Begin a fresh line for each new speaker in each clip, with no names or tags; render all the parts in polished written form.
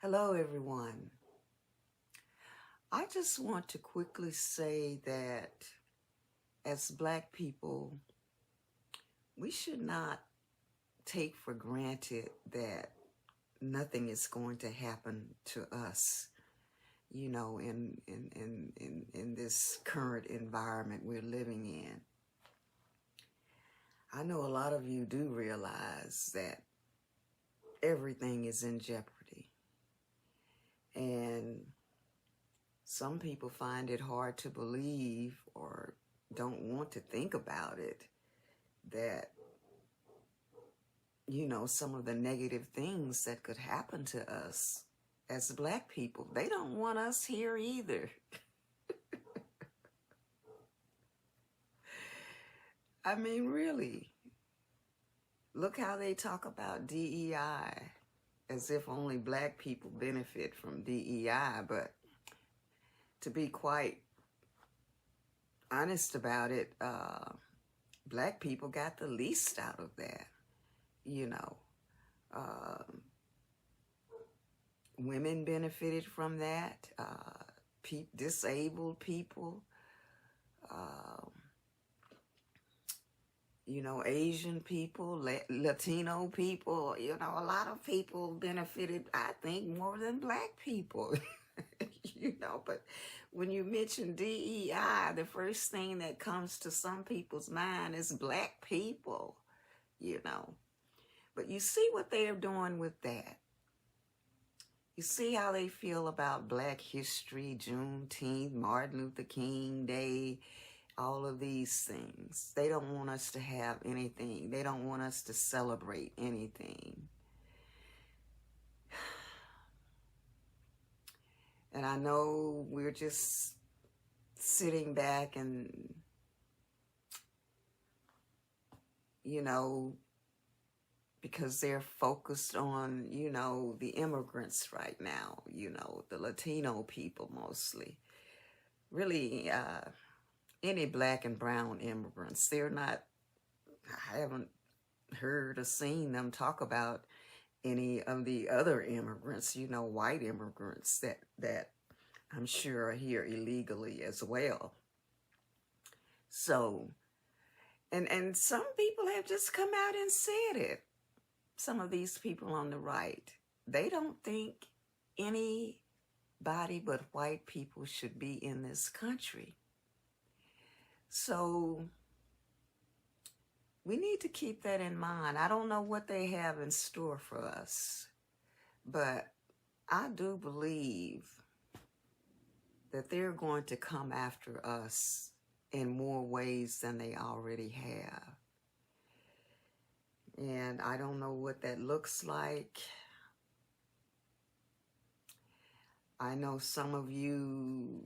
Hello, everyone. I just want to quickly say that as Black people, we should not take for granted that nothing is going to happen to us, in this current environment we're living in. I know a lot of you do realize that everything is in jeopardy. And some people find it hard to believe or don't want to think about it, that, some of the negative things that could happen to us as Black people, they don't want us here either. I mean, really, look how they talk about DEI as if only Black people benefit from DEI, but to be quite honest about it, Black people got the least out of that. Women benefited from that, disabled people, Asian people, Latino people, a lot of people benefited, I think, more than Black people. But when you mention DEI, the first thing that comes to some people's mind is Black people, But you see what they're doing with that. You see how they feel about Black history, Juneteenth, Martin Luther King Day, all of these things. They don't want us to have anything. They don't want us to celebrate anything. And I know we're just sitting back and, because they're focused on, the immigrants right now, the Latino people mostly. Really, any Black and brown immigrants, I haven't heard or seen them talk about any of the other immigrants, white immigrants that I'm sure are here illegally as well. So, and some people have just come out and said it. Some of these people on the right, they don't think anybody but white people should be in this country. So we need to keep that in mind. I don't know what they have in store for us, but I do believe that they're going to come after us in more ways than they already have. And I don't know what that looks like. I know some of you,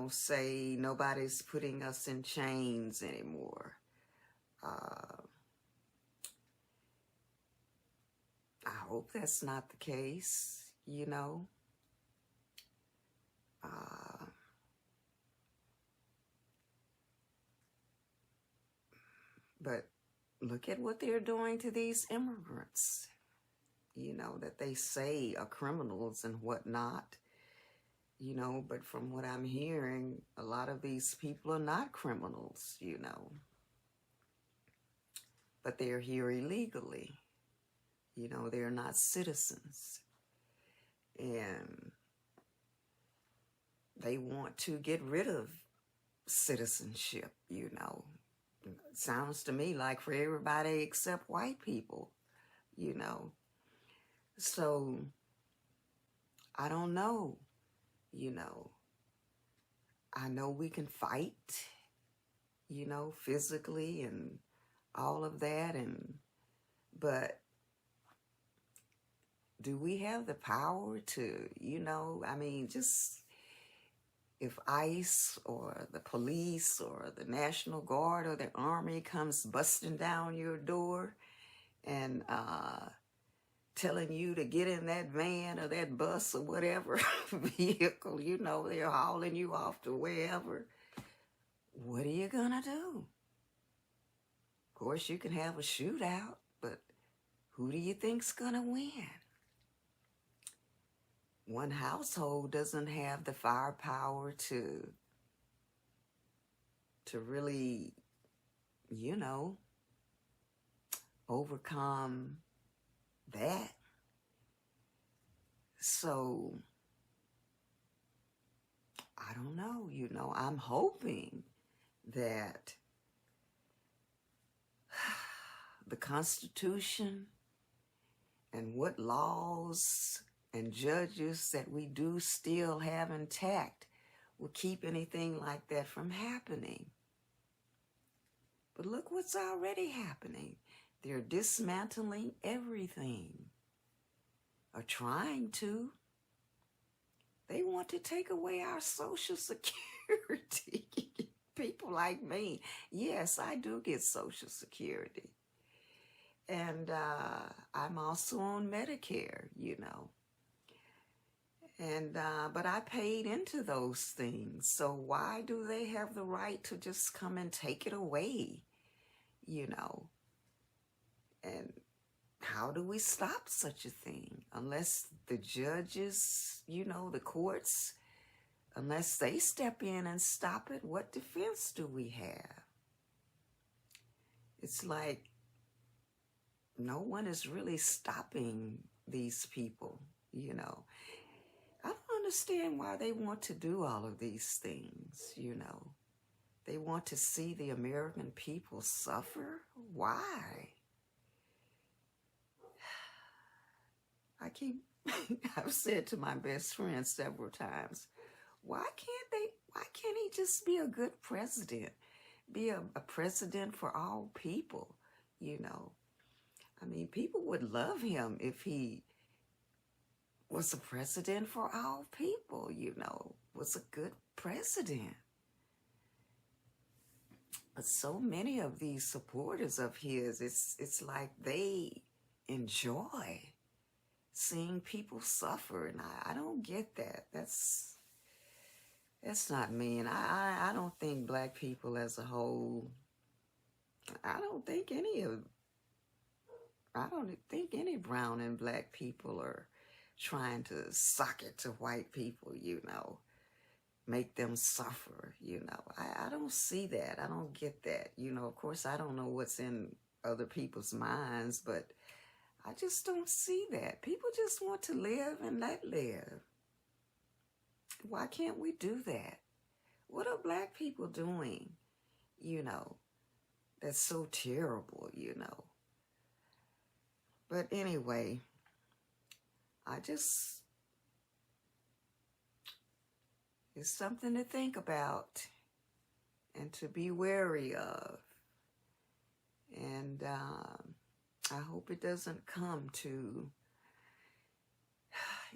say nobody's putting us in chains anymore. I hope that's not the case, But look at what they're doing to these immigrants, that they say are criminals and whatnot, but from what I'm hearing, a lot of these people are not criminals, but they're here illegally. They're not citizens. And they want to get rid of citizenship, Sounds to me like for everybody except white people, So, I don't know, I know we can fight, physically and all of that, but do we have the power to, just if ICE or the police or the National Guard or the Army comes busting down your door and telling you to get in that van or that bus or whatever vehicle, they're hauling you off to wherever, what are you gonna do? Of course, you can have a shootout, but who do you think's gonna win? one household doesn't have the firepower to really, you know, overcome that. So I don't know, I'm hoping that the Constitution and what laws and judges that we do still have intact will keep anything like that from happening. But look what's already happening. They're dismantling everything, or trying to. They want to take away our Social Security. People like me, yes, I do get Social Security. And I'm also on Medicare, And but I paid into those things. So why do they have the right to just come and take it away? And how do we stop such a thing? Unless the judges, the courts, unless they step in and stop it, what defense do we have? It's like no one is really stopping these people, I don't understand why they want to do all of these things, They want to see the American people suffer? Why? I've said to my best friend several times, why can't he just be a good president? Be a president for all people, I mean, people would love him if he was a president for all people, was a good president. But so many of these supporters of his, it's like they enjoy seeing people suffer, and I don't get that. That's not me, and I don't think black people as a whole, I don't think any brown and black people are trying to sock it to white people, make them suffer, I don't see that. I don't get that. Of course, I don't know what's in other people's minds, but I just don't see that. People just want to live and let live. Why can't we do that? What are black people doing, that's so terrible, But anyway, it's something to think about and to be wary of. And I hope it doesn't come to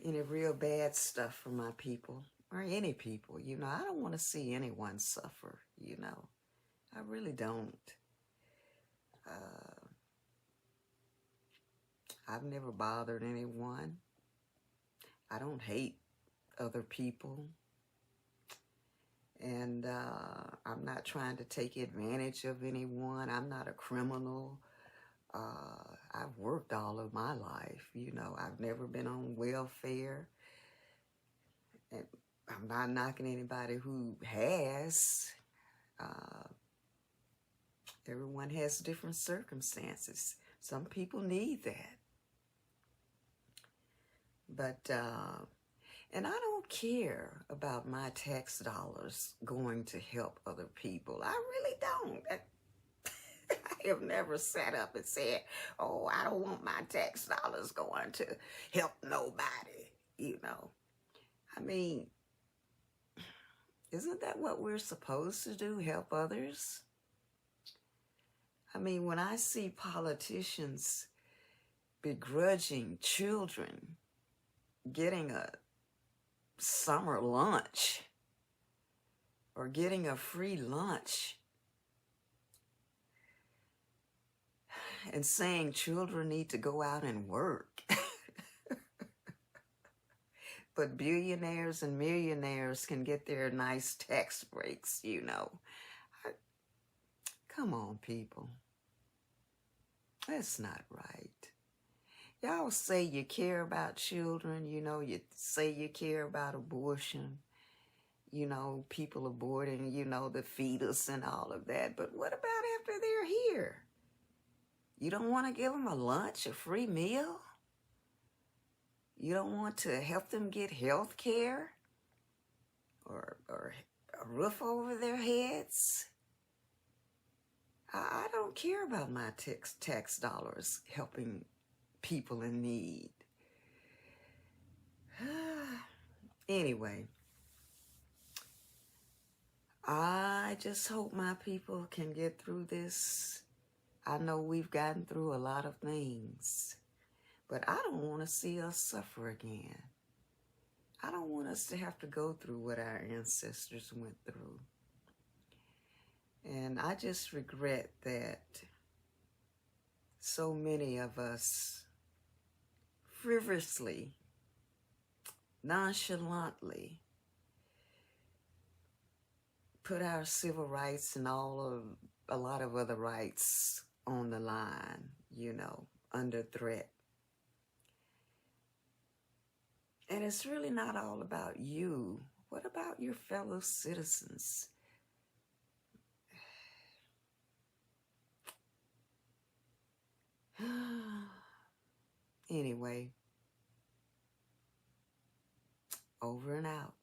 any real bad stuff for my people or any people. I don't want to see anyone suffer, I really don't. I've never bothered anyone. I don't hate other people. And I'm not trying to take advantage of anyone. I'm not a criminal. I've worked all of my life, I've never been on welfare. And I'm not knocking anybody who has. Everyone has different circumstances. Some people need that. But, and I don't care about my tax dollars going to help other people. I really don't. I have never sat up and said, oh, I don't want my tax dollars going to help nobody, I mean, isn't that what we're supposed to do, help others? I mean, when I see politicians begrudging children getting a summer lunch or getting a free lunch and saying children need to go out and work. But billionaires and millionaires can get their nice tax breaks, Come on, people. That's not right. Y'all say you care about children, you know, you say you care about abortion, you know, people aborting, you know, the fetus and all of that. But what about after they're here? You don't want to give them a lunch, a free meal? You don't want to help them get health care or a roof over their heads? I don't care about my tax dollars helping people in need. Anyway, I just hope my people can get through this. I know we've gotten through a lot of things, but I don't want to see us suffer again. I don't want us to have to go through what our ancestors went through. And I just regret that so many of us frivolously, nonchalantly put our civil rights and a lot of other rights on the line, you know, under threat. And it's really not all about you. What about your fellow citizens? Anyway, over and out.